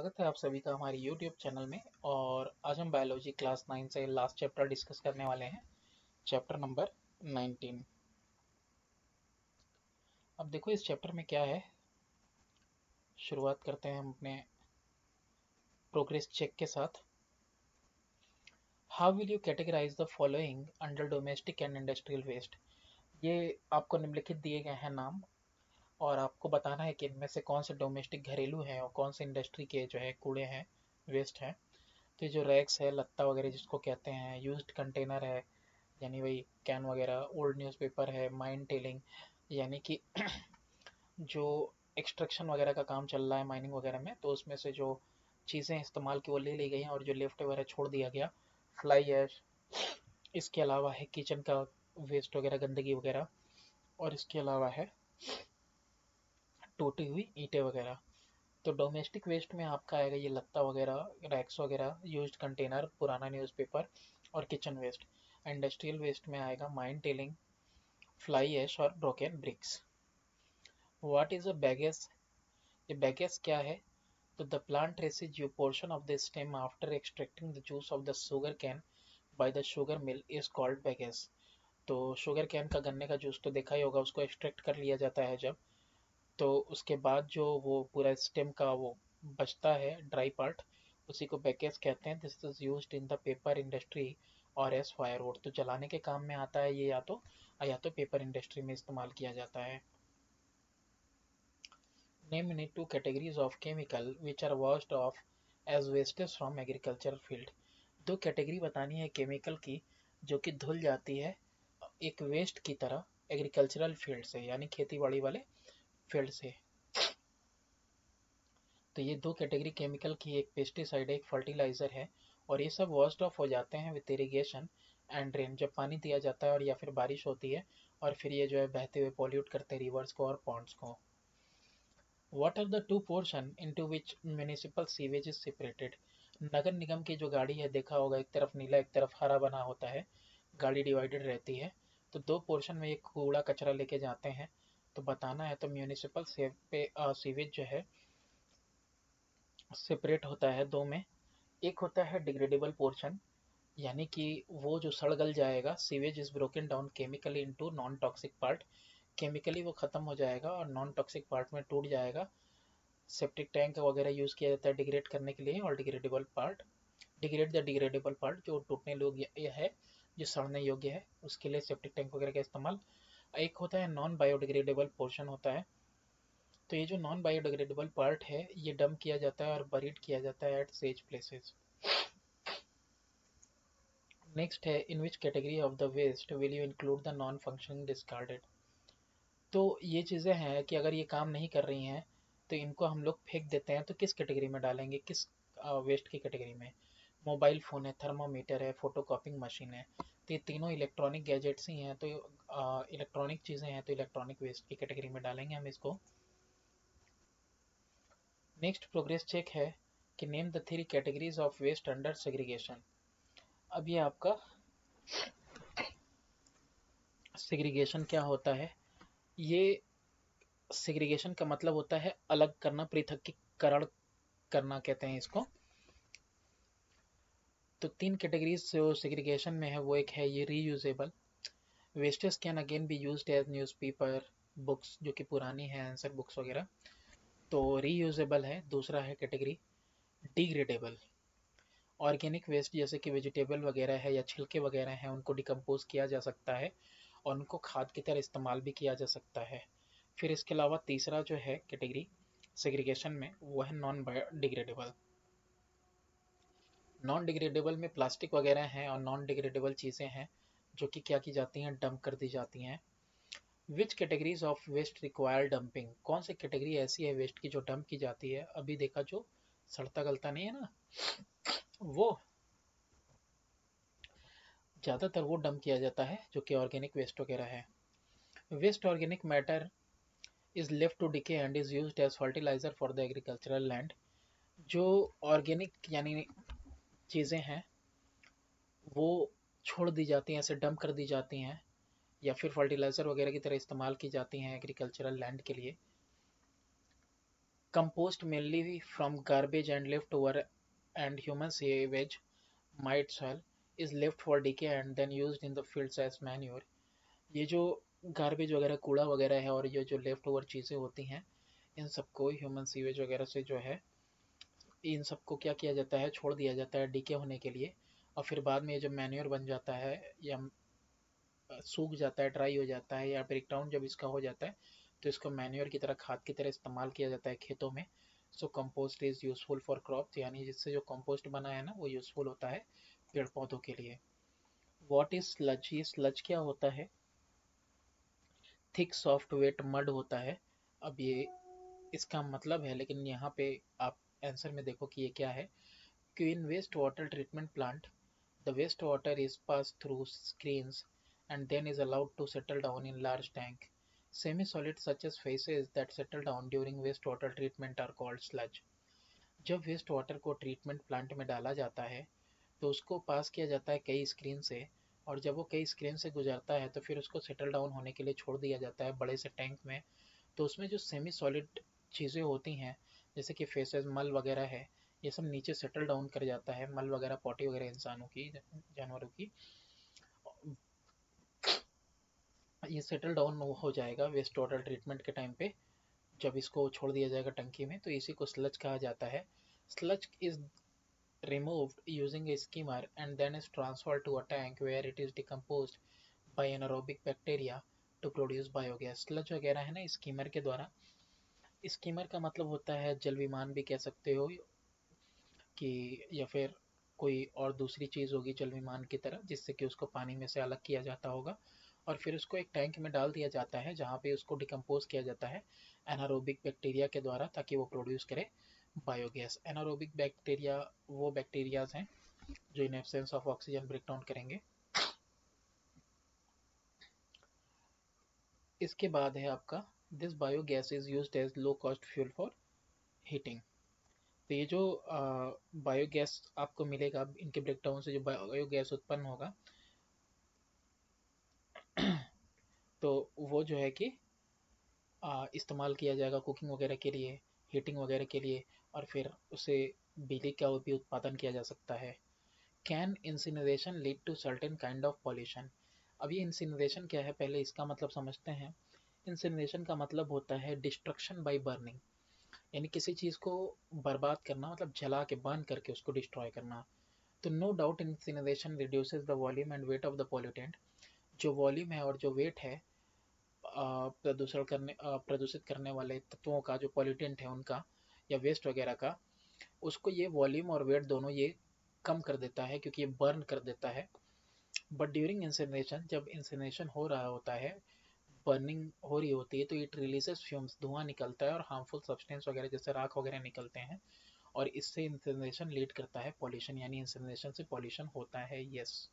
स्वागत है आप सभी का हमारे YouTube चैनल में। और आज हम बायोलॉजी क्लास 9 से लास्ट चैप्टर डिस्कस करने वाले हैं, चैप्टर नंबर 19। अब देखो इस चैप्टर में क्या है, शुरुआत करते हैं हम अपने प्रोग्रेस चेक के साथ। How will you categorise the following under domestic and industrial waste. ये आपको निम्नलिखित दिए गए हैं नाम, और आपको बताना है कि इनमें से कौन से डोमेस्टिक घरेलू हैं और कौन से इंडस्ट्री के जो है कूड़े हैं, वेस्ट हैं। तो जो रैक्स है, लत्ता वगैरह जिसको कहते हैं, यूज्ड कंटेनर है यानी वही कैन वगैरह, ओल्ड न्यूज़पेपर है, माइन टेलिंग यानी कि जो एक्सट्रैक्शन वगैरह का काम चल रहा है माइनिंग वगैरह में, तो उसमें से जो चीज़ें इस्तेमाल की वो ले ली गई हैं और जो लेफ्ट ओवर है छोड़ दिया गया, फ्लाई ऐश। इसके अलावा है किचन का वेस्ट वगैरह, गंदगी वगैरह। और इसके अलावा है टूटी हुई ईंटें वगैरह। तो डोमेस्टिक वेस्ट में आपका आएगा ये लत्ता वगैरह, रैक्स वगैरह, यूज्ड कंटेनर, पुराना न्यूज़पेपर और किचन वेस्ट। इंडस्ट्रियल वेस्ट में आएगा माइन टेलिंग, फ्लाई ऐश और broken bricks. What is a bagasse. ये बैगेस क्या है? तो the plant residue portion of the stem after extracting the juice of the sugar cane by the sugar mill is called bagasse. तो sugar can का, गन्ने का juice तो देखा ही होगा, उसको एक्सट्रैक्ट कर लिया जाता है जब, तो उसके बाद जो वो पूरा स्टेम का वो बचता है ड्राई पार्ट, उसी को बैगेस कहते हैं। This is used in the paper industry और एज फायरवुड। तो जलाने के काम में आता है ये, या तो पेपर इंडस्ट्री में इस्तेमाल किया जाता है। Name any two categories of chemical which are washed off as wastes from agricultural field। दो कैटेगरी बतानी है केमिकल की जो कि धुल जाती है एक वेस्ट की तरह एग्रीकल्चरल फील्ड से, यानी खेती बाड़ी वाले फील्ड से। तो ये दो कैटेगरी केमिकल की, एक पेस्टिसाइड है, एक फर्टिलाइजर है। और ये सब वॉश्ड ऑफ हो जाते हैं विद इरिगेशन एंड रेन, जब पानी दिया जाता है और या फिर बारिश होती है, और फिर ये जो है बहते हुए पॉल्यूट करते हैं रिवर्स को और पॉन्ड्स को। What are the two portion into which municipal sewage is separated। नगर निगम की जो गाड़ी है, देखा होगा एक तरफ नीला एक तरफ हरा बना होता है, गाड़ी डिवाइडेड रहती है। तो दो पोर्शन में ये कूड़ा कचरा लेके जाते हैं। तो बताना है, तो म्यूनिसिपल सीवेज जो है सेपरेट होता है दो में। एक होता है डिग्रेडेबल पोर्शन, यानी कि वो जो सड़ गल जाएगा। Sewage is broken down chemically into non toxic part. Chemically वो खत्म हो जाएगा और नॉन टॉक्सिक पार्ट में टूट जाएगा। सेप्टिक टैंक वगैरह यूज़ किया जाता है डिग्रेड करने के लिए। और degradable part, degrade the degradable part, जो टूटने योग्य है, जो सड़ने योग्य है, उसके लिए सेप्टिक टैंक वगैरह का इस्तेमाल। एक होता है नॉन बायोडिग्रेडेबल पोर्शन होता है। तो ये जो नॉन बायोडिग्रेडेबल पार्ट है, ये डंप किया जाता है और बरीड किया जाता है एट सेज प्लेसेस। नेक्स्ट है, in which category of the waste will you include the non functioning discarded. तो ये चीज़ें हैं कि अगर ये काम नहीं कर रही हैं तो इनको हम लोग फेंक देते हैं, तो किस कैटेगरी में डालेंगे, किस वेस्ट की कैटेगरी में। मोबाइल फ़ोन है, थर्मामीटर है, फोटोकॉपिंग मशीन है। तो ये तीनों इलेक्ट्रॉनिक गैजेट्स ही हैं, तो इलेक्ट्रॉनिक चीज़ें हैं, तो इलेक्ट्रॉनिक वेस्ट की कैटेगरी में डालेंगे हम इसको। नेक्स्ट प्रोग्रेस चेक है कि name the three categories of waste under segregation. अब ये आपका सेग्रीगेशन क्या होता है। ये सेग्रीगेशन का मतलब होता है अलग करना, पृथक्करण करना कहते हैं इसको। तो तीन कैटेगरीज जो सेग्रीगेशन में है, वो एक है ये reusable. Wastage can again be used as newspaper, books जो कि पुरानी है, आंसर बुक्स वगैरह, तो रीयूजेबल है। दूसरा है कैटेगरी डिग्रेडेबल। ऑर्गेनिक वेस्ट जैसे कि वेजिटेबल वगैरह है या छिलके वगैरह हैं, उनको डिकम्पोज किया जा सकता है और उनको खाद की तरह इस्तेमाल भी किया जा सकता है। फिर इसके अलावा तीसरा जो है कैटेगरी सेग्रीगेशन में, वो है नॉन बायोडिग्रेडेबल। नॉन डिग्रेडेबल में प्लास्टिक वगैरह हैं और नॉन डिग्रेडेबल चीज़ें हैं जो कि क्या की जाती हैं, डंप कर दी जाती हैं। Which categories of waste require dumping. कौन सी कैटेगरी ऐसी है वेस्ट की जो डंप की जाती है। अभी देखा जो सड़ता गलता नहीं है ना, वो ज़्यादातर वो डंप किया जाता है जो कि ऑर्गेनिक वेस्ट वगैरह है। Waste organic matter is left to decay and is used as fertiliser for the agricultural land. जो ऑर्गेनिक यानी चीज़ें हैं वो छोड़ दी जाती हैं, ऐसे डंप कर दी जाती हैं, या फिर फर्टिलाइज़र वगैरह की तरह इस्तेमाल की जाती हैं एग्रीकल्चरल लैंड के लिए। Compost mainly from garbage and leftover and human sewage, might soil, is left for decay and then used in the fields as manure. ये जो गार्बेज वगैरह कूड़ा वगैरह है और ये जो लेफ्ट ओवर चीज़ें होती हैं, इन सबको ह्यूमन सीवेज वगैरह से जो है, इन सबको क्या किया जाता है, छोड़ दिया जाता है डीके होने के लिए। और फिर बाद में ये जब मैन्योर बन जाता है या सूख जाता है, ड्राई हो जाता है, या ब्रेक डाउन जब इसका हो जाता है, तो इसको मैन्योर की तरह, खाद की तरह इस्तेमाल किया जाता है खेतों में। So compost is useful for crops, यानी जिससे जो कंपोस्ट बना है ना, वो यूजफुल होता है पेड़ पौधों के लिए। What is sludge? ये स्लज क्या होता है? थिक सॉफ्ट वेट मड होता है। अब ये इसका मतलब है, लेकिन यहाँ पे आप आंसर में देखो कि ये क्या है। कि in wastewater treatment plant, the wastewater is passed through screens and then is allowed to settle down in large tank. Semi-solid such as faces that settle down during wastewater treatment are called sludge. जब waste water को treatment plant में डाला जाता है, तो उसको पास किया जाता है कई स्क्रीन से, और जब वो कई स्क्रीन से गुजरता है तो फिर उसको सेटल डाउन होने के लिए छोड़ दिया जाता है बड़े से टैंक में। तो उसमें जो सेमी सॉलिड चीज़ें होती हैं, जैसे कि फेसेस, मल वगैरह है, ये सब नीचे सेटल डाउन कर जाता है। मल वगैरह, पॉटी वगैरह इंसानों की, जानवरों की, ये सेटल डाउन हो जाएगा वेस्ट वाटर ट्रीटमेंट के टाइम पे। जब इसको छोड़ दिया जाएगा टंकी में, तो इसी को स्लज कहा जाता है। Sludge is removed using a skimmer and then is transferred to a tank where it is decomposed by anaerobic bacteria to produce biogas. Sludge वगैरह है ना, स्कीमर के द्वारा। स्कीमर का मतलब होता है जल विमान भी कह सकते हो, कि या फिर कोई और दूसरी चीज़ होगी जल विमान की तरह, जिससे कि उसको पानी में से अलग किया जाता होगा, और फिर उसको एक टैंक में डाल दिया जाता है जहाँ पे उसको डिकम्पोज किया जाता है एनारोबिक बैक्टीरिया के द्वारा, ताकि वो प्रोड्यूस करे बायोगैस। एनारोबिक बैक्टीरिया वो बैक्टीरियाज हैं जो in absence of oxygen break down करेंगे। इसके बाद है आपका, this biogas is used as low cost fuel for heating. तो ये जो बायोगैस आपको मिलेगा, इनके ब्रेकडाउन से जो बायोगैस उत्पन्न होगा, तो वो जो है कि इस्तेमाल किया जाएगा कुकिंग वगैरह के लिए, हीटिंग वगैरह के लिए, और फिर उसे बिजली का भी उत्पादन किया जा सकता है। Can incineration lead to certain kind of pollution? अब ये इंसिनरेशन क्या है, पहले इसका मतलब समझते हैं। इंसिनरेशन का मतलब होता है डिस्ट्रक्शन बाय बर्निंग, यानी किसी चीज़ को बर्बाद करना, मतलब जला के, बर्न करके उसको डिस्ट्रॉय करना। तो no doubt incineration reduces the volume and weight of the pollutant. जो वॉल्यूम है और जो वेट है प्रदूषित करने वाले तत्वों का, जो पॉल्यूटेंट है उनका या वेस्ट वगैरह का, उसको ये वॉल्यूम और वेट दोनों ये कम कर देता है, क्योंकि ये बर्न कर देता है। बट ड्यूरिंग इंसिनरेशन, जब इंसिनरेशन हो रहा होता है, बर्निंग हो रही होती है, तो इट रिलीजेस फ्यूम्स, धुआं निकलता है, और हार्मफुल सब्सटेंस वगैरह जैसे राख वगैरह निकलते हैं, और इससे इंसिनरेशन लीड करता है पॉल्यूशन, यानी इंसिनरेशन से पॉल्यूशन होता है। Yes.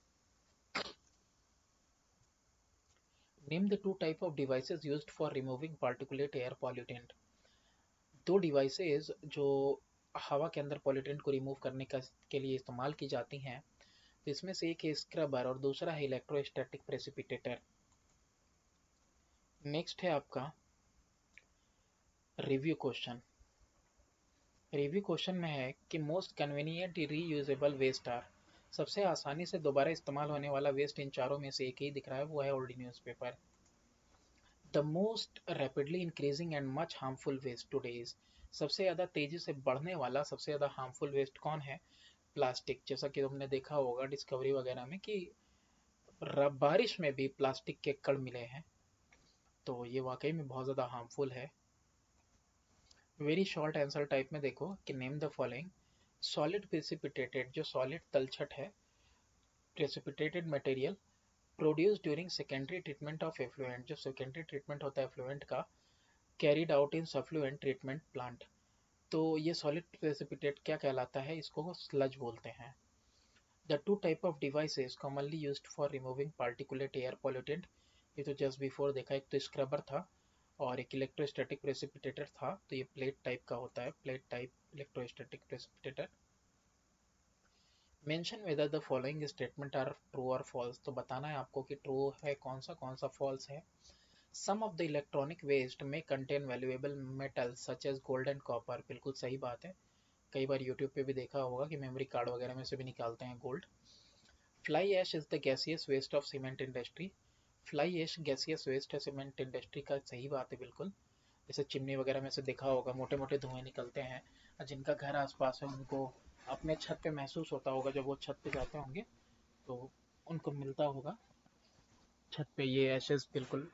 Name the two type of devices used for removing particulate air pollutant. दो डिवाइसेस जो हवा के अंदर पॉल्यूटेंट को रिमूव करने के लिए इस्तेमाल की जाती हैं, तो इसमें से एक है स्क्रबर और दूसरा है इलेक्ट्रोस्टैटिक प्रेसिपिटेटर। नेक्स्ट है आपका रिव्यू क्वेश्चन। रिव्यू क्वेश्चन में है कि most convenient reusable waste are. सबसे आसानी से दोबारा इस्तेमाल होने वाला वेस्ट इन चारों में से एक ही दिख रहा है, वो है old newspaper. The most rapidly increasing and much harmful waste today is. सबसे ज़्यादा तेजी से बढ़ने वाला, सबसे ज़्यादा हार्मफुल वेस्ट कौन है? प्लास्टिक। जैसा कि तुमने देखा होगा डिस्कवरी वगैरह में कि बारिश में भी प्लास्टिक के कण मिले हैं, तो ये वाकई में बहुत ज़्यादा हार्मफुल है। वेरी शॉर्ट आंसर टाइप में देखो कि name the following. Solid precipitated, जो सॉलिड तलछट है, precipitated material produce during secondary treatment of effluent, जो सेकेंडरी ट्रीटमेंट होता है एफ्लुएंट का, carried out in effluent treatment plant. तो ये सॉलिड प्रेसिपिटेट क्या कहलाता है? इसको स्लज बोलते हैं। The two type of devices commonly used for removing particulate air pollutant, ये तो जस्ट बिफोर देखा, एक तो स्क्रबर था और एक इलेक्ट्रोस्टैटिक प्रेसिपिटेटर था। तो ये प्लेट टाइप का होता है, plate type electrostatic precipitator. Mention whether the following statement are true और फॉल्स, तो बताना है आपको कि ट्रू है कौन सा फॉल्स है। Some of the electronic waste में contain valuable metal such as gold and copper. बिल्कुल सही बात है, कई बार यूट्यूब पे भी देखा होगा कि मेमोरी कार्ड वगैरह में से भी निकालते हैं gold. Fly ash is the gaseous waste of cement industry. Fly ash gaseous waste है सीमेंट इंडस्ट्री का, सही बात है बिल्कुल। जैसे चिमनी वगैरह में से देखा होगा मोटे मोटे धुएं निकलते हैं, जिनका घर आसपास है उनको अपने छत पे महसूस होता होगा, जब वो छत पे जाते होंगे तो उनको मिलता होगा छत पे ये एशेस बिल्कुल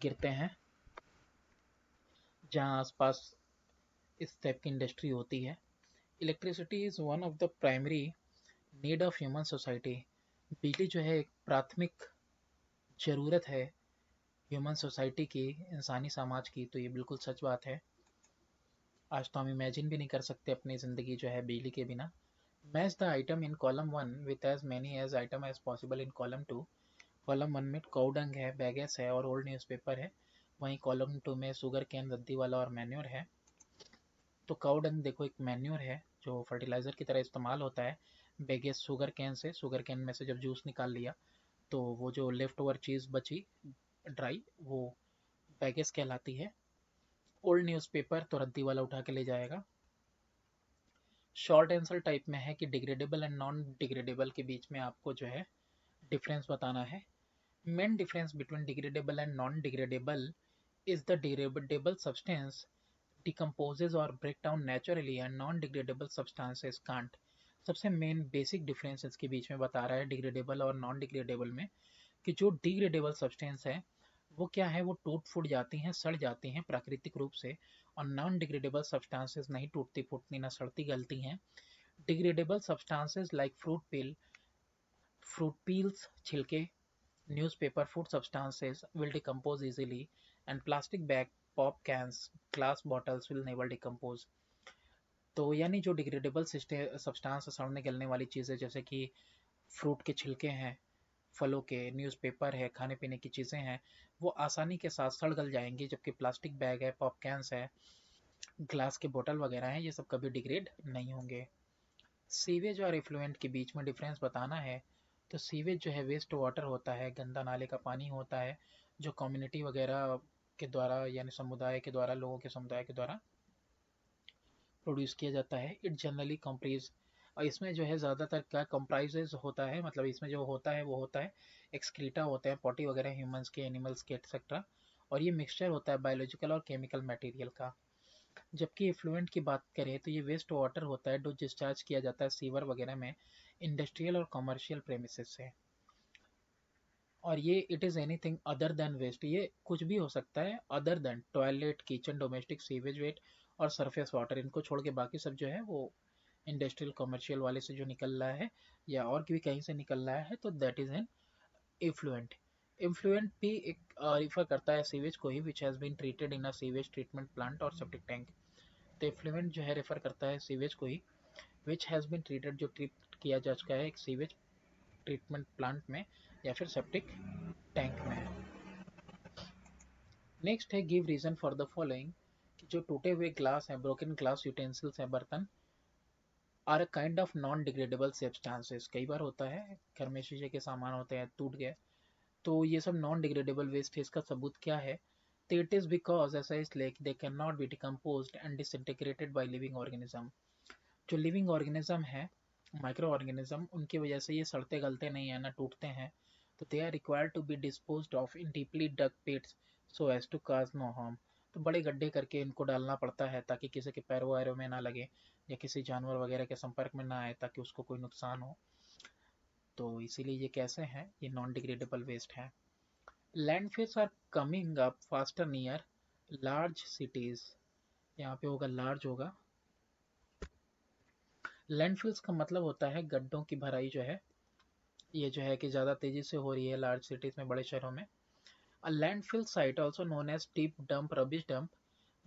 गिरते हैं जहाँ आसपास इस टाइप की इंडस्ट्री होती है। Electricity is one of the primary need of human society. बिजली जो है एक प्राथमिक ज़रूरत है ह्यूमन सोसाइटी की, इंसानी समाज की। तो ये बिल्कुल सच बात है। आज तो हम इमेजिन भी नहीं कर सकते अपनी ज़िंदगी जो है बिजली के बिना। Match the item in column one with as many as item as possible in column two. Column one में काउडंग है, बैगेस है और ओल्ड न्यूज़पेपर है। वहीं कॉलम टू में शुगर कैन, रद्दी वाला और मैन्योर है। तो काउडंग देखो एक मैन्योर है जो फर्टिलाइज़र की तरह इस्तेमाल होता है। बैगेस शुगर कैन से, शुगर कैन में से जब जूस निकाल लिया तो वो जो लेफ्ट ओवर चीज़ बची ड्राई, वो बैगेस कहलाती है। ओल्ड न्यूज़पेपर तो रद्दी वाला उठा के ले जाएगा। शॉर्ट आंसर टाइप में है कि डिग्रेडेबल एंड नॉन डिग्रेडेबल के बीच में आपको जो है डिफरेंस बताना है। Main difference between degradable and non degradable is the degradable substance decomposes or break down naturally and non-degradable substances can't। सबसे मेन बेसिक डिफरेंस इसके बीच में बता रहा है डिग्रेडेबल और नॉन डिग्रेडेबल में, कि जो डिग्रेडेबल सब्सटेंस है वो क्या है, वो टूट फूट जाती हैं, सड़ जाती हैं प्राकृतिक रूप से, और नॉन डिग्रेडेबल सब्सटेंसेस नहीं टूटती फूटती ना सड़ती गलती हैं। Degradable substances like fruit peels छिलके, newspaper, food substances will decompose easily, and plastic bag, pop cans, glass bottles will never decompose। तो यानी जो डिग्रेडेबल सब्सटेंस सड़ने गलने वाली चीज़ें जैसे कि फ्रूट के छिलके हैं, फलों के, न्यूज़पेपर है, खाने पीने की चीज़ें हैं, वो आसानी के साथ सड़ गल जाएंगी, जबकि प्लास्टिक बैग है, पॉप कैंस है, ग्लास के बोतल वगैरह हैं, ये सब कभी डिग्रेड नहीं होंगे। सीवेज और इफ्लुएंट के बीच में डिफरेंस बताना है। तो सीवेज जो है वेस्ट वाटर होता है, गंदा नाले का पानी होता है, जो कम्युनिटी वगैरह के द्वारा यानी समुदाय के द्वारा, लोगों के समुदाय के द्वारा प्रोड्यूस किया जाता है। इट जनरली कंप्राइज, और इसमें जो है ज़्यादातर क्या कंप्राइजेज होता है, मतलब इसमें जो होता है वो होता है एक्सक्रीटा होते हैं, पॉटी वगैरह ह्यूमंस के, एनिमल्स के एक्सेट्रा, और ये मिक्सचर होता है बायोलॉजिकल और केमिकल मटेरियल का। जबकि इफ्लुएंट की बात करें तो ये वेस्ट वाटर होता है जो डिस्चार्ज किया जाता है सीवर वगैरह में, इंडस्ट्रियल और कमर्शियल प्रेमिसेस से। और ये it is anything other than waste, ये कुछ भी हो सकता है other than toilet, kitchen, domestic sewage wet और सरफेस वाटर, इनको छोड़ के बाकी सब जो है वो इंडस्ट्रियल कमर्शियल वाले से जो निकल रहा है या और भी कहीं से निकल रहा है, तो that is an effluent. Effluent भी एक रिफर करता है सीवेज को ही, which has been treated in a sewage treatment plant और सेप्टिक टैंक। तो इफ्लुएंट जो है रेफर करता है सीवेज को ही, विच हैज़ बीन ट्रीटेड, जो ट्रीट किया जा चुका है एक सीवेज ट्रीटमेंट प्लांट में या फिर सेप्टिक टैंक में। नेक्स्ट है give reason for the following, कि जो टूटे हुए ग्लास हैं, ब्रोकन ग्लास यूटेंसिल्स हैं, बर्तन, are a kind of non degradable substances. कई बार होता है घर में शीशे के सामान होते हैं टूट गए, तो ये सब नॉन डिग्रेडेबल वेस्ट है। इसका सबूत क्या है, तो इट इज बिकॉज ऐसा इसलिए कि they can not be decomposed and disintegrated by living organism. जो लिविंग ऑर्गेनिज्म है, माइक्रो ऑर्गेनिज्म, उनकी वजह से ये सड़ते गलते नहीं है ना टूटते हैं। तो they are required to be disposed of in deeply dug pits so as to cause no harm. तो बड़े गड्ढे करके इनको डालना पड़ता है ताकि किसी के पैरों वैरों में ना लगे या किसी जानवर वगैरह के संपर्क में ना आए ताकि उसको कोई नुकसान हो। तो इसीलिए ये कैसे हैं, ये नॉन डिग्रेडेबल वेस्ट है। Landfills are coming up faster near large cities. यहाँ पे होगा लार्ज होगा। लैंडफिल्स का मतलब होता है गड्ढों की भराई जो है, ये जो है कि ज़्यादा तेज़ी से हो रही है लार्ज सिटीज़ में, बड़े शहरों में। A landfill site also known as tip dump, rubbish dump,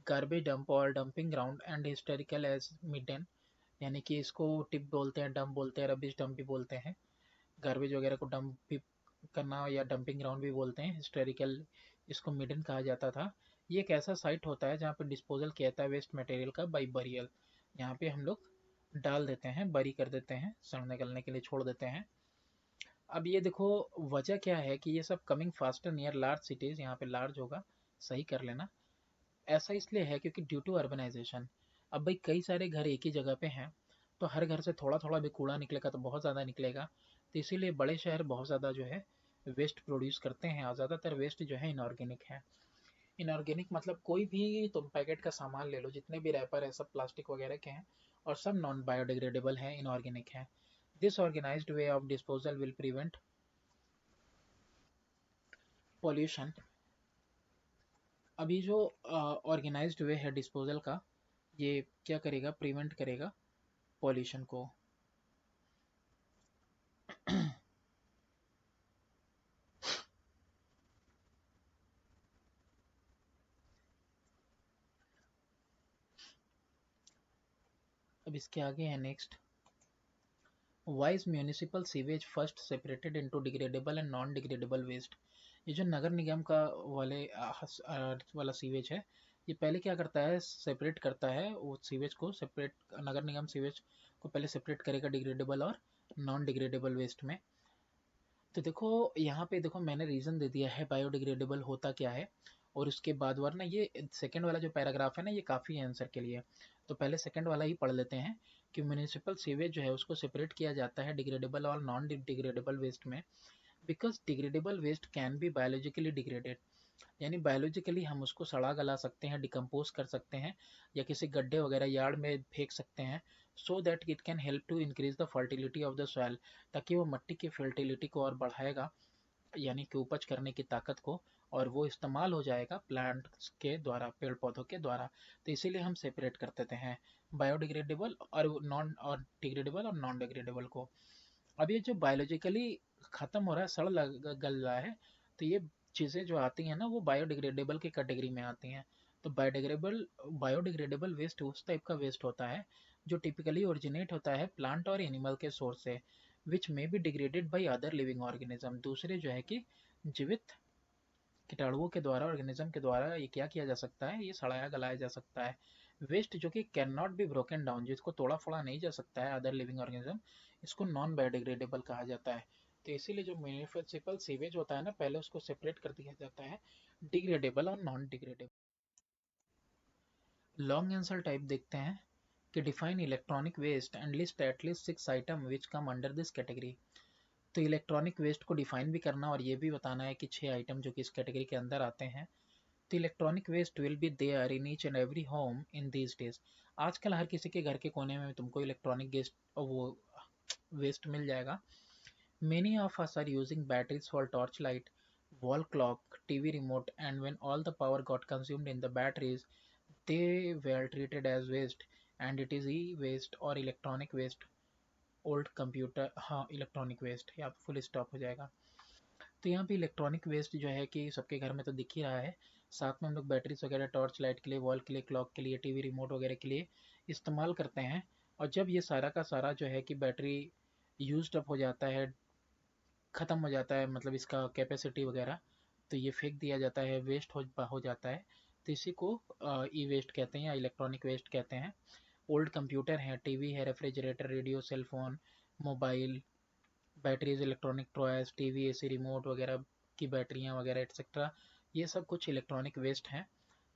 garbage dump और dumping ground and historical as midden. यानी कि इसको टिप बोलते हैं, डंप बोलते हैं, रबिश डंप भी बोलते हैं, गार्बेज वगैरह को डंप भी करना या डंपिंग ग्राउंड भी बोलते हैं, हिस्टोरिकल इसको मिडन कहा जाता था। ये एक ऐसा साइट होता है जहाँ पे डिस्पोजल किया जाता है वेस्ट मटेरियल का बाई बरियल। यहाँ पे हम लोग डाल देते हैं, बरी कर देते हैं, सड़ने गलने के लिए छोड़ देते हैं। अब ये देखो, वजह क्या है कि ये सब coming faster near large cities, यहाँ पे लार्ज होगा, सही कर लेना। ऐसा इसलिए है क्योंकि ड्यू टू अर्बनाइजेशन, अब भाई कई सारे घर एक ही जगह पे हैं, तो हर घर से थोड़ा थोड़ा भी कूड़ा निकलेगा तो बहुत ज़्यादा निकलेगा। तो इसीलिए बड़े शहर बहुत ज़्यादा जो है वेस्ट प्रोड्यूस करते हैं, और ज़्यादातर वेस्ट जो है इनऑर्गेनिक है। इनऑर्गेनिक मतलब कोई भी तुम पैकेट का सामान ले लो, जितने भी रैपर है सब प्लास्टिक वगैरह के हैं, और सब नॉन बायोडिग्रेडेबल हैं, इनऑर्गेनिक हैं। This organised way of disposal will prevent pollution. अभी जो ऑर्गेनाइज्ड वे है डिस्पोजल का, ये क्या करेगा, प्रिवेंट करेगा पॉल्यूशन को। अब इसके आगे है next, why is municipal sewage first separated into degradable and non degradable waste. ये जो नगर निगम का वाले वाला सीवेज है, ये पहले क्या करता है, सेपरेट करता है वो सीवेज को, सेपरेट नगर निगम सीवेज को पहले सेपरेट करेगा डिग्रेडेबल और नॉन डिग्रेडेबल वेस्ट में। तो देखो यहाँ पे देखो, मैंने रीज़न दे दिया है बायोडिग्रेडेबल होता क्या है, और उसके बाद वरना ये सेकंड वाला जो पैराग्राफ है ना, ये काफ़ी है आंसर के लिए। तो पहले सेकंड वाला ही पढ़ लेते हैं कि म्यूनिसिपल सीवेज जो है उसको सेपरेट किया जाता है डिग्रेडेबल और नॉन डिग्रेडेबल वेस्ट में, because degradable waste can be biologically degraded, यानी बायोलॉजिकली हम उसको सड़ा गला सकते हैं, डिकम्पोज कर सकते हैं, या किसी गड्ढे वगैरह यार्ड में फेंक सकते हैं, so that it can help to increase the fertility of the soil, ताकि वो मिट्टी की फर्टिलिटी को और बढ़ाएगा, यानी कि उपज करने की ताकत को, और वो इस्तेमाल हो जाएगा प्लांट्स के द्वारा, पेड़ पौधों के द्वारा। तो इसीलिए हम सेपरेट कर देते हैं बायोडिग्रेडेबल और डिग्रेडेबल और नॉन डिग्रेडेबल को। अब ये जो बायोलॉजिकली खत्म हो रहा है, गल रहा है, तो ये चीज़ें जो आती हैं ना, वो बायोडिग्रेडेबल की कैटेगरी में आती हैं। तो बायोडिग्रेडेबल वेस्ट उस टाइप का वेस्ट होता है जो टिपिकली ओरिजिनेट होता है प्लांट और एनिमल के सोर्स से, विच में be degraded by other living organism, दूसरे जो है कि जीवित कीटाणुओं के द्वारा, ऑर्गेनिज्म के द्वारा ये क्या किया जा सकता है, ये सड़ाया गलाया जा सकता है। वेस्ट जो कि can not be broken down, जिसको तोड़ा फोड़ा नहीं जा सकता है अदर लिविंग ऑर्गेनिज्म, इसको नॉन बायोडिग्रेडेबल कहा जाता है। तो इसीलिए जो म्यूनिसिपल सीवेज होता है ना, पहले उसको सेपरेट कर दिया जाता है डिग्रेडेबल और non degradable. Long answer type देखते हैं कि define electronic waste and list at least 6 item which come under this category. तो इलेक्ट्रॉनिक वेस्ट को डिफाइन भी करना और ये भी बताना है कि 6 आइटम जो कि इस कैटेगरी के अंदर आते हैं। तो electronic waste will be there in each and every home in these days. आजकल हर किसी के घर के कोने में तुमको इलेक्ट्रॉनिक गेस्ट वो वेस्ट मिल जाएगा। Many of us are using batteries for torch light, wall clock, TV remote, and when all the power got consumed in the batteries they were treated as waste, and it is e-waste और electronic waste, old computer, हाँ electronic waste, यहाँ पे full stop हो जाएगा। तो यहाँ पे electronic waste जो है कि सबके घर में तो दिख ही रहा है, साथ में हम लोग बैटरीज वगैरह टॉर्च लाइट के लिए, वॉल के लिए, क्लॉक के लिए, टीवी रिमोट वगैरह के लिए इस्तेमाल करते हैं। और जब ये सारा का सारा जो है कि बैटरी यूज्ड अप हो जाता है, ख़त्म हो जाता है, मतलब इसका कैपेसिटी वगैरह, तो ये फेंक दिया जाता है, वेस्ट हो जाता है। तो इसी को ई वेस्ट कहते हैं या इलेक्ट्रॉनिक वेस्ट कहते हैं। ओल्ड कंप्यूटर है, टीवी है, refrigerator, radio, cell phone, mobile, batteries, electronic toys, TV, AC, remote वगैरह की बैटरियाँ वगैरह एक्सेट्रा, ये सब कुछ इलेक्ट्रॉनिक वेस्ट हैं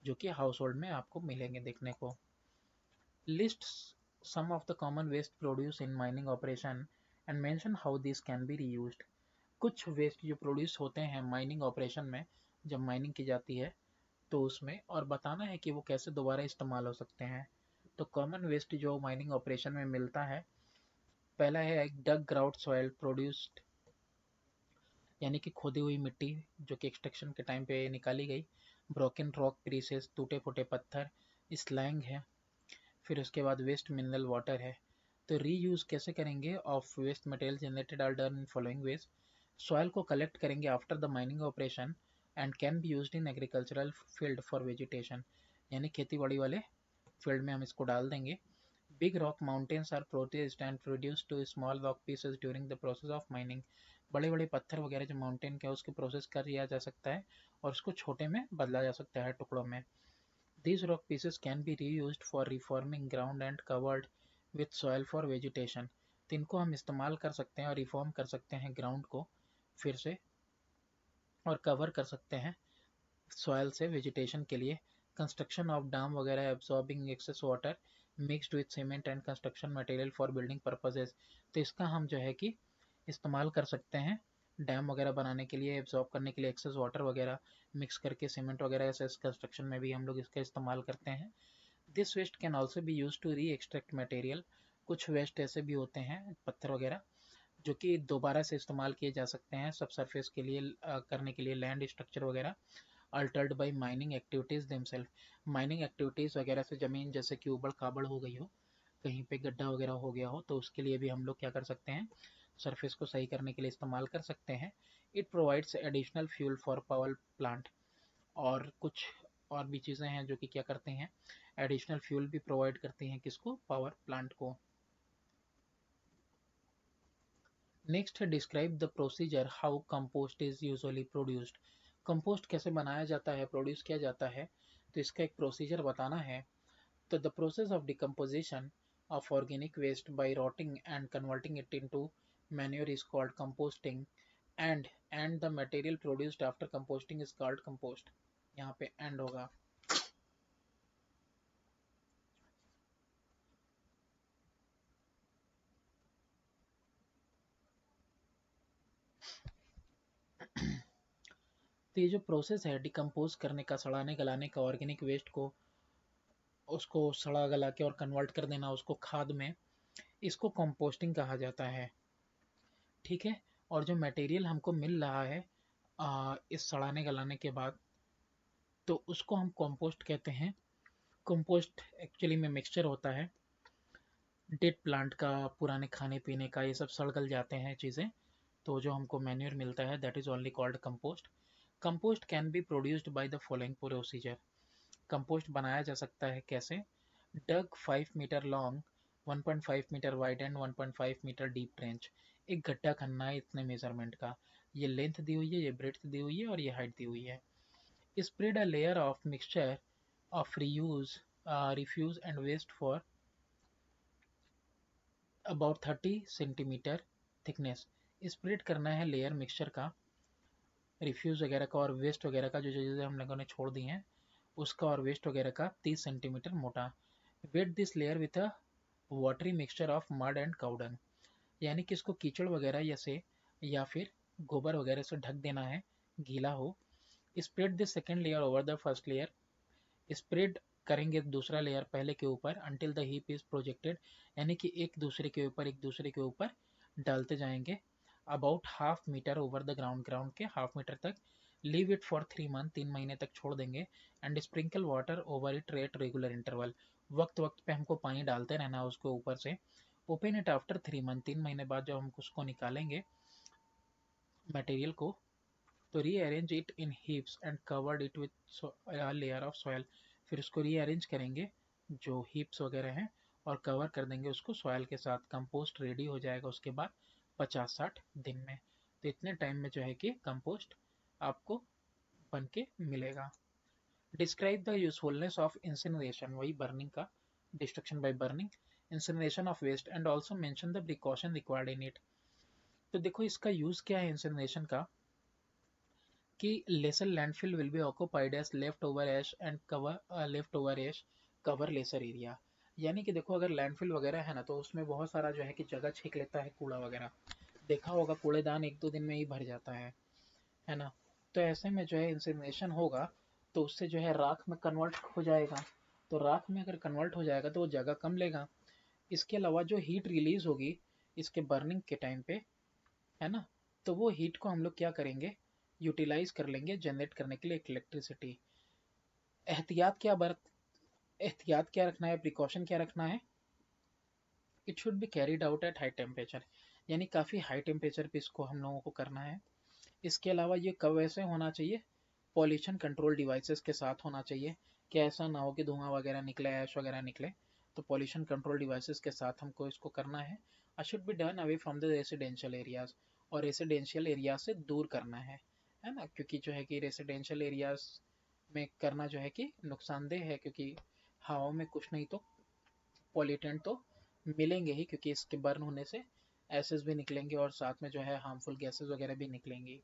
जो कि हाउस होल्ड में आपको मिलेंगे देखने को। List some of the common waste produce in mining operation and mention how this can be reused. कुछ वेस्ट जो प्रोड्यूस होते हैं माइनिंग ऑपरेशन में, जब माइनिंग की जाती है तो उसमें, और बताना है कि वो कैसे दोबारा इस्तेमाल हो सकते हैं। तो कॉमन वेस्ट जो माइनिंग ऑपरेशन में मिलता है, पहला है डग ग्राउट सॉइल प्रोड्यूस्ड, यानी कि खोदी हुई मिट्टी जो कि एक्सट्रैक्शन के टाइम पे निकाली गई, ब्रोकन रॉक पीसेस, टूटे फूटे पत्थर, स्लैंग है, फिर उसके बाद वेस्ट मिनरल वाटर है। तो रीयूज कैसे करेंगे of waste material generated are done in following ways. Soil को कलेक्ट करेंगे after the mining operation and can be used in agricultural field for vegetation, यानी खेती बाड़ी वाले फील्ड में हम इसको डाल देंगे। Big rock mountains are processed and produce to small rock pieces during the process of mining. बड़े बड़े पत्थर वगैरह जो माउंटेन के उसके प्रोसेस कर लिया जा सकता है और उसको छोटे में बदला जा सकता है टुकड़ों में। These rock pieces can be reused for reforming ground and covered with soil for vegetation. तो इनको हम इस्तेमाल कर सकते हैं और रिफॉर्म कर सकते हैं ग्राउंड को फिर से, और कवर कर सकते हैं सॉयल से वेजिटेशन के लिए। कंस्ट्रक्शन ऑफ डैम वगैरह absorbing excess water mixed with cement and construction material for building purposes. तो इसका हम जो है कि इस्तेमाल कर सकते हैं डैम वगैरह बनाने के लिए, एब्जॉर्ब करने के लिए एक्सेस वाटर वगैरह मिक्स करके सीमेंट वगैरह ऐसे कंस्ट्रक्शन में भी हम लोग इसका इस्तेमाल करते हैं। This waste can also be use to re extract material. कुछ वेस्ट ऐसे भी होते हैं पत्थर वगैरह जो कि दोबारा से इस्तेमाल किए जा सकते हैं सब सरफेस के लिए करने के लिए, लैंड स्ट्रक्चर वगैरह। Altered by mining activities themselves. Mining activities वगैरह से ज़मीन जैसे कि उबड़ खाबड़ हो गई हो, कहीं पे गड्ढा वगैरह हो गया हो, तो उसके लिए भी हम लोग क्या कर सकते हैं, सरफेस को सही करने के लिए इस्तेमाल कर सकते हैं। It provides additional fuel for power plant. और कुछ और भी चीज़ें हैं जो कि क्या करते हैं, एडिशनल फ्यूल भी प्रोवाइड करती हैं किसको, पावर प्लांट को। नेक्स्ट है describe the procedure how compost is usually produced. Compost कैसे बनाया जाता है, प्रोड्यूस किया जाता है, तो इसका एक प्रोसीजर बताना है। तो the process of decomposition of organic waste by rotting and converting it into manure is called composting, and the material produced after composting is called compost। यहाँ पे एंड होगा। तो ये जो प्रोसेस है डिकम्पोज करने का, सड़ाने गलाने का ऑर्गेनिक वेस्ट को, उसको सड़ा गला के और कन्वर्ट कर देना उसको खाद में, इसको कंपोस्टिंग कहा जाता है। ठीक है। और जो मटेरियल हमको मिल रहा है इस सड़ाने गलाने के बाद, तो उसको हम कंपोस्ट कहते हैं। कंपोस्ट एक्चुअली में मिक्सचर होता है डेड प्लांट का, पुराने खाने पीने का, ये सब सड़ गल जाते हैं चीज़ें, तो जो हमको मैन्योर मिलता है that is only called compost. Compost can be produced by the following procedure. Compost बनाया जा सकता है कैसे, dug 5 metre long, 1.5 metre wide and 1.5 metre deep trench. एक गड्ढा खनना है इतने मेजरमेंट का, ये लेंथ दी हुई है, ये ब्रेड्थ दी हुई है और ये हाइट दी हुई है। Spread a layer of mixture of reuse refuse and waste for about 30 centimetre thickness. Spread करना है लेयर मिक्सचर का, रिफ्यूज वगैरह का और वेस्ट वगैरह का, जो चीज़ें हम लोगों ने छोड़ दी हैं उसका और वेस्ट वगैरह का 30 सेंटीमीटर मोटा। Wet this layer with a watery mixture of mud and cow dung. यानी कि इसको कीचड़ वगैरह या से या फिर गोबर वगैरह से ढक देना है, गीला हो। Spread this second layer over the first layer. Spread करेंगे दूसरा लेयर पहले के ऊपर until the heap is projected, यानी कि एक दूसरे के ऊपर एक दूसरे के ऊपर डालते जाएंगे। About half metre over the ground, ground के हाफ मीटर तक। लीव इट फॉर 3 मंथ, 3 महीने तक छोड़ देंगे। And sprinkle water over it at regular interval. वक्त वक्त पे हमको पानी डालते रहना है उसके ऊपर से। ओपन इट आफ्टर 3 मंथ, 3 महीने बाद जब हम उसको निकालेंगे मटेरियल को, तो rearrange it in heaps and covered it with layer of soil. फिर उसको रीअरेंज करेंगे जो हीप्स वगैरह हैं और कवर कर देंगे उसको सॉयल के साथ। कंपोस्ट रेडी हो जाएगा उसके बाद 50-60 दिन में। तो इतने टाइम में जो है कि कंपोस्ट आपको बन के मिलेगा। Describe the usefulness of incineration, वही बर्निंग का, destruction by burning, incineration of waste and also mention the precaution required in it. तो देखो इसका यूज क्या है इंसिनरेशन का, कि lesser landfill will be occupied as leftover ash and leftover ash cover lesser area। यानी कि देखो अगर लैंडफिल वगैरह है ना तो उसमें बहुत सारा जो है कि जगह छीक लेता है कूड़ा वगैरह, देखा होगा कूड़ेदान 1-2 दिन में ही भर जाता है ना। तो ऐसे में जो है इंसिनरेशन होगा तो उससे जो है राख में कन्वर्ट हो जाएगा। तो राख में अगर कन्वर्ट हो जाएगा तो वो जगह कम लेगा। इसके अलावा जो हीट रिलीज होगी इसके बर्निंग के टाइम पे, है ना, तो वो हीट को हम लोग क्या करेंगे, यूटिलाइज कर लेंगे जनरेट करने के लिए इलेक्ट्रिसिटी। एहतियात क्या बरत एहतियात क्या रखना है, प्रिकॉशन क्या रखना है, it should be carried out at high temperature, यानी काफ़ी हाई टेम्परेचर पे इसको हम लोगों को करना है। इसके अलावा ये कब ऐसे होना चाहिए, पॉल्यूशन कंट्रोल डिवाइसेस के साथ होना चाहिए, कि ऐसा ना हो कि धुआं वगैरह निकले, ऐश वगैरह निकले। तो पॉल्यूशन कंट्रोल डिवाइसेस के साथ हमको इसको करना है। I should be done away from the residential areas, और रेसिडेंशियल एरिया से दूर करना है ना, क्योंकि जो है कि रेसिडेंशियल एरियाज में करना जो है कि नुकसानदेह है, क्योंकि हवा में कुछ नहीं तो पॉल्यूटेंट तो मिलेंगे ही, क्योंकि इसके बर्न होने से एसेस भी निकलेंगे और साथ में जो है हार्मफुल गैसेस वगैरह भी निकलेंगी।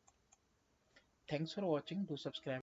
Thanks for watching, do subscribe.